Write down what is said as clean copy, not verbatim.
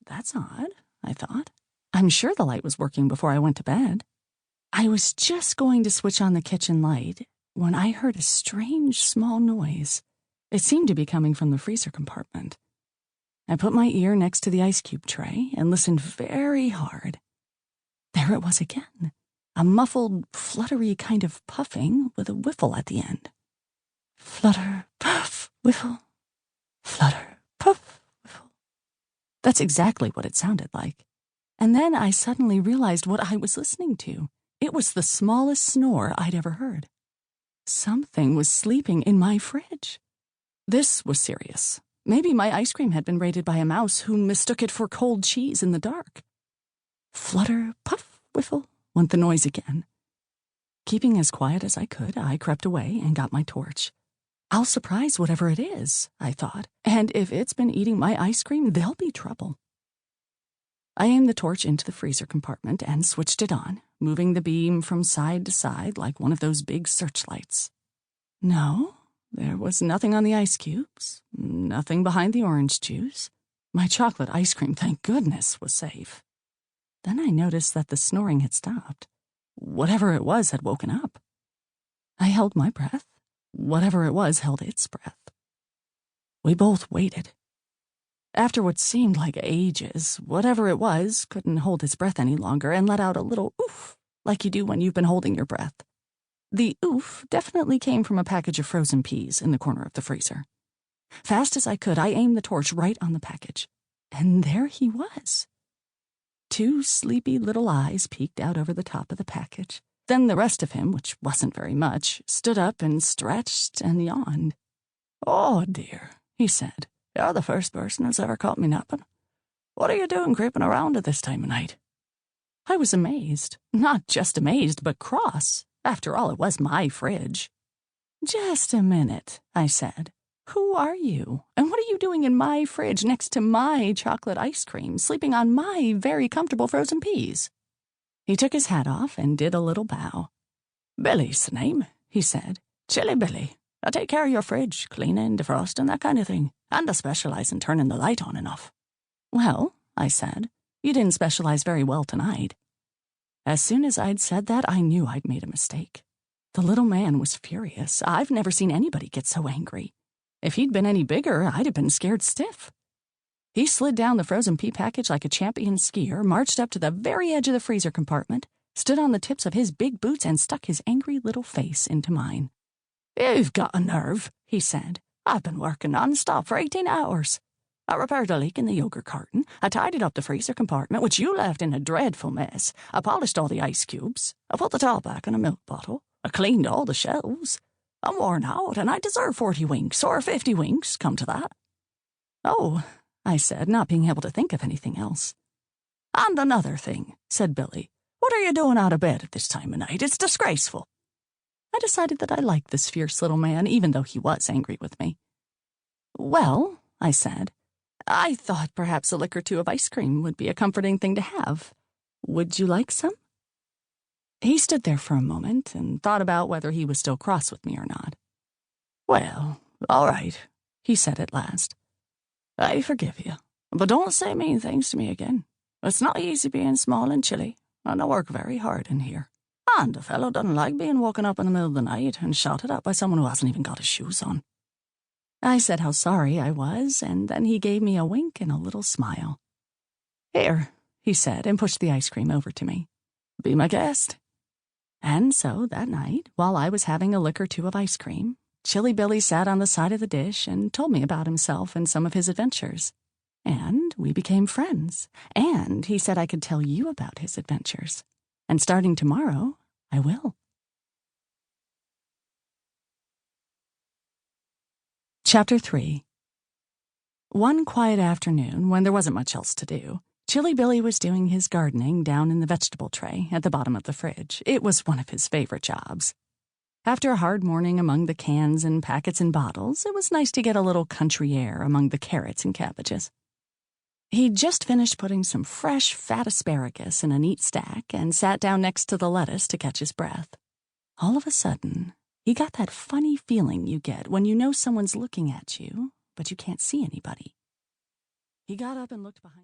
That's odd, I thought. I'm sure the light was working before I went to bed. I was just going to switch on the kitchen light when I heard a strange small noise. It seemed to be coming from the freezer compartment. I put my ear next to the ice cube tray and listened very hard. There it was again, a muffled, fluttery kind of puffing with a whiffle at the end. Flutter, puff, whiffle. Flutter, puff, whiffle. That's exactly what it sounded like. And then I suddenly realized what I was listening to. It was the smallest snore I'd ever heard. Something was sleeping in my fridge. This was serious. Maybe my ice cream had been raided by a mouse who mistook it for cold cheese in the dark. Flutter, puff, whiffle, went the noise again. Keeping as quiet as I could, I crept away and got my torch. I'll surprise whatever it is, I thought, and if it's been eating my ice cream, there'll be trouble. I aimed the torch into the freezer compartment and switched it on, moving the beam from side to side like one of those big searchlights. No, there was nothing on the ice cubes, nothing behind the orange juice. My chocolate ice cream, thank goodness, was safe. Then I noticed that the snoring had stopped. Whatever it was had woken up. I held my breath. Whatever it was held its breath. We both waited. After what seemed like ages, whatever it was couldn't hold its breath any longer and let out a little oof, like you do when you've been holding your breath. The oof definitely came from a package of frozen peas in the corner of the freezer. Fast as I could, I aimed the torch right on the package. And there he was. 2 sleepy little eyes peeked out over the top of the package. Then the rest of him, which wasn't very much, stood up and stretched and yawned. "Oh, dear," he said. "You're the first person who's ever caught me napping. What are you doing creeping around at this time of night?" I was amazed. Not just amazed, but cross. After all, it was my fridge. "Just a minute," I said. "Who are you? And what are you doing in my fridge next to my chocolate ice cream, sleeping on my very comfortable frozen peas?" He took his hat off and did a little bow. "Billy's the name," he said. "Chilly Billy. I take care of your fridge, cleaning, defrosting, that kind of thing. And I specialize in turning the light on and off." "Well," I said, "you didn't specialize very well tonight." As soon as I'd said that, I knew I'd made a mistake. The little man was furious. I've never seen anybody get so angry. If he'd been any bigger, I'd have been scared stiff. He slid down the frozen pea package like a champion skier, marched up to the very edge of the freezer compartment, stood on the tips of his big boots, and stuck his angry little face into mine. "You've got a nerve," he said. "I've been working non-stop for 18 hours. I repaired a leak in the yogurt carton. I tidied up the freezer compartment, which you left in a dreadful mess. I polished all the ice cubes. I put the top back in a milk bottle. I cleaned all the shelves. I'm worn out, and I deserve 40 winks, or 50 winks, come to that." "Oh," I said, not being able to think of anything else. "And another thing," said Billy. "What are you doing out of bed at this time of night? It's disgraceful." I decided that I liked this fierce little man, even though he was angry with me. "Well," I said, "I thought perhaps a lick or 2 of ice cream would be a comforting thing to have. Would you like some?" He stood there for a moment and thought about whether he was still cross with me or not. "Well, all right," he said at last. "I forgive you, but don't say mean things to me again. It's not easy being small and chilly, and I work very hard in here. And a fellow doesn't like being woken up in the middle of the night and shouted at by someone who hasn't even got his shoes on." I said how sorry I was, and then he gave me a wink and a little smile. "Here," he said, and pushed the ice cream over to me. "Be my guest." And so that night, while I was having a lick or 2 of ice cream, Chilly Billy sat on the side of the dish and told me about himself and some of his adventures. And we became friends, and he said I could tell you about his adventures. And starting tomorrow, I will. Chapter 3. One quiet afternoon, when there wasn't much else to do, Chilly Billy was doing his gardening down in the vegetable tray at the bottom of the fridge. It was one of his favorite jobs. After a hard morning among the cans and packets and bottles, it was nice to get a little country air among the carrots and cabbages. He'd just finished putting some fresh, fat asparagus in a neat stack and sat down next to the lettuce to catch his breath. All of a sudden, he got that funny feeling you get when you know someone's looking at you, but you can't see anybody. He got up and looked behind.